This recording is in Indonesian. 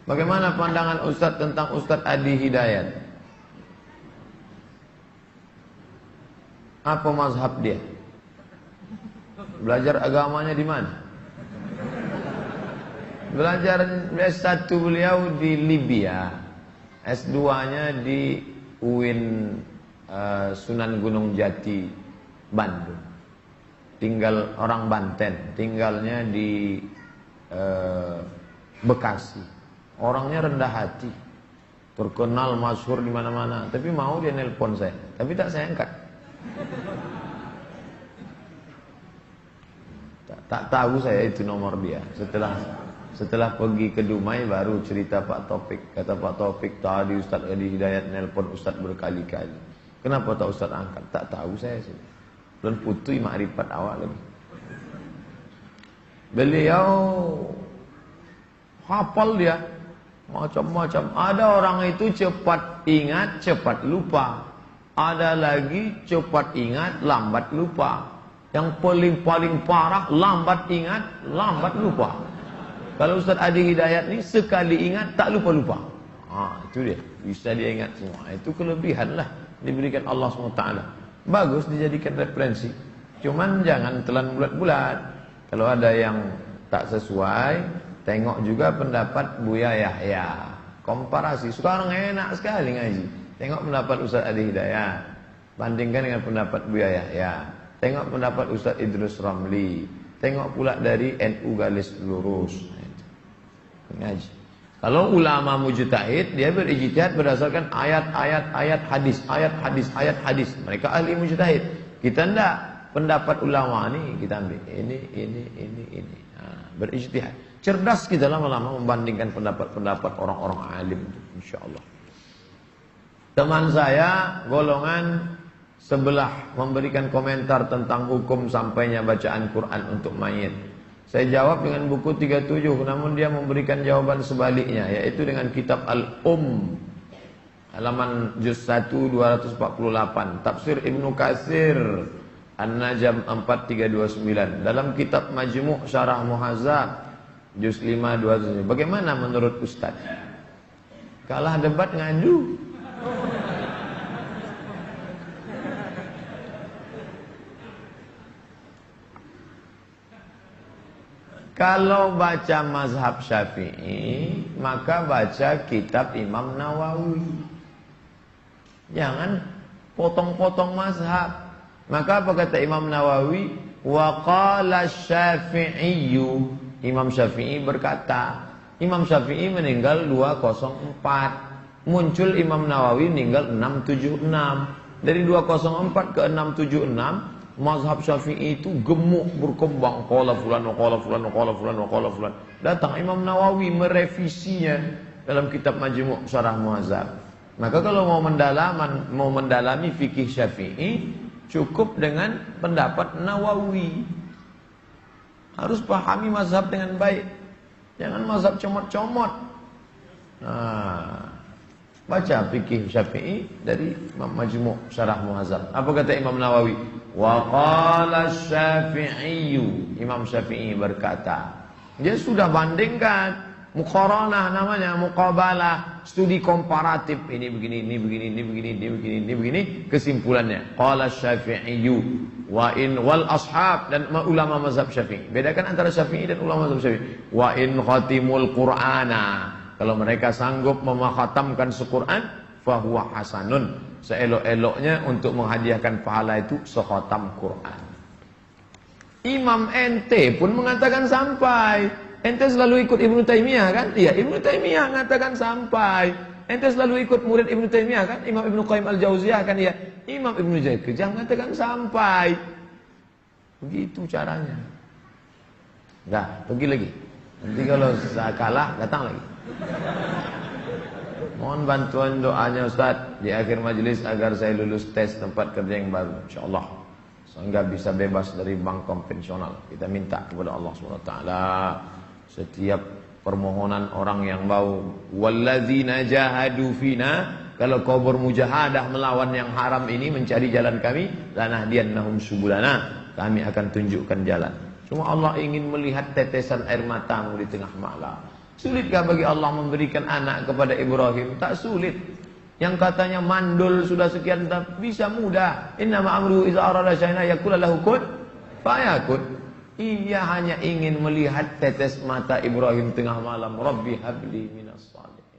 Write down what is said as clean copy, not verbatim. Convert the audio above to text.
Bagaimana pandangan Ustadz tentang Ustadz Adi Hidayat? Apa mazhab dia? Belajar agamanya di mana? Belajar S1 beliau di Libya, S2-nya di UIN Sunan Gunung Jati, Bandung. Tinggal orang Banten, tinggalnya di Bekasi. Orangnya rendah hati, terkenal masyhur di mana-mana. Tapi mau dia nelpon saya, tapi tak saya angkat. Tak tahu saya itu nomor dia. Setelah pergi ke Dumai baru cerita Pak Taufik. Kata Pak Taufik, tadi Ustaz Adi Hidayat nelpon Ustaz berkali-kali. Kenapa tak Ustaz angkat? Tak tahu saya sih. Belum putui makrifat awal lagi. Beliau hafal dia macam-macam. Ada orang itu cepat ingat, cepat lupa. Ada lagi cepat ingat, lambat lupa. Yang paling parah, lambat ingat, lambat lupa. Kalau Ustaz Adi Hidayat ni sekali ingat tak lupa-lupa. Itu dia, bisa dia ingat semua. Itu kelebihan lah diberikan Allah SWT. Bagus dijadikan referensi. Cuman jangan telan bulat-bulat. Kalau ada yang tak sesuai, tengok juga pendapat Buya Yahya. Komparasi. Sekarang enak sekali ngaji. Tengok pendapat Ustaz Adi Hidayat, bandingkan dengan pendapat Buya Yahya. Tengok pendapat Ustaz Idrus Ramli. Tengok pula dari NU Garis Lurus. Ngaji. Kalau ulama mujtahid, dia berijtihad berdasarkan ayat hadis. Mereka ahli mujtahid. Kita enggak. Pendapat ulama ini kita ambil. Ini. Berijtihad. Cerdas kita lama-lama membandingkan pendapat-pendapat orang-orang alim itu, insyaallah. Teman saya golongan sebelah memberikan komentar tentang hukum sampainya bacaan Quran untuk mayit. Saya jawab dengan buku 37, namun dia memberikan jawaban sebaliknya, yaitu dengan kitab halaman juz 1 248, tafsir Ibnu Katsir An-Najm 4329, dalam kitab Majmu' Syarah Muhadzab juz 5 200. Bagaimana menurut Ustaz? Kalah debat ngadu. Kalau baca mazhab Syafi'i, maka baca kitab Imam Nawawi. Jangan potong-potong mazhab. Maka apa kata Imam Nawawi? Wa qala Syafi'iyyu. Imam Syafi'i berkata. Imam Syafi'i meninggal 204. Muncul Imam Nawawi meninggal 676. Dari 204 ke 676, mazhab Syafi'i itu gemuk berkembang. Qala fulan wa qala fulan wa qala fulan wa qala fulan. Datang Imam Nawawi merevisinya dalam kitab Majmu' Syarah Muhadzab. Maka kalau mau mendalami fikih Syafi'i, cukup dengan pendapat Nawawi. Harus pahami mazhab dengan baik. Jangan mazhab comot-comot. Baca fikih Syafi'i dari Majmu' Syarah Muhadzab. Apa kata Imam Nawawi? Wa qala Syafi'iyyu. Imam Syafi'i berkata. Dia sudah bandingkan, muqaranah namanya, muqabalah, studi komparatif. Ini begini, ini begini, ini begini, ini begini, ini begini, kesimpulannya. Qala Syafi'iyyu wa in wal ashab, dan ulama mazhab Syafi'i. Bedakan antara Syafi'i dan ulama mazhab Syafi'i. Wa in khatimul Qur'ana. Kalau mereka sanggup memakhatamkan Al-Quran, fahuwa hasanun. Seelok-eloknya untuk menghadiahkan pahala itu sekhatam Quran. Imam ente pun mengatakan sampai. Ente selalu ikut Ibnu Taimiyah kan? Iya, Ibnu Taimiyah mengatakan sampai. Ente selalu ikut murid Ibnu Taimiyah kan? Imam Ibnu Qayyim Al-Jauziyah kan? Iya. Imam Ibnu Jauziyah mengatakan sampai. Begitu caranya. Dah, pergi lagi. Nanti kalau saya kalah, datang lagi. Mohon bantuan doanya Ustaz di akhir majelis agar saya lulus tes tempat kerja yang baru, insyaallah, sehingga bisa bebas dari bank konvensional. Kita minta kepada Allah SWT. Setiap permohonan orang yang mau, walladzina jahadu fina, kalau kau bermujahadah melawan yang haram ini, mencari jalan kami, lanahdiyannahum subulana, kami akan tunjukkan jalan. Cuma Allah ingin melihat tetesan air matamu di tengah malam. Sulitkah bagi Allah memberikan anak kepada Ibrahim? Tak sulit. Yang katanya mandul sudah sekian bisa mudah. Innama amruhu idza arada syai'an yaqulu lahu kun fayakun. Ia hanya ingin melihat tetes mata Ibrahim tengah malam. Rabbi habli minas salihin.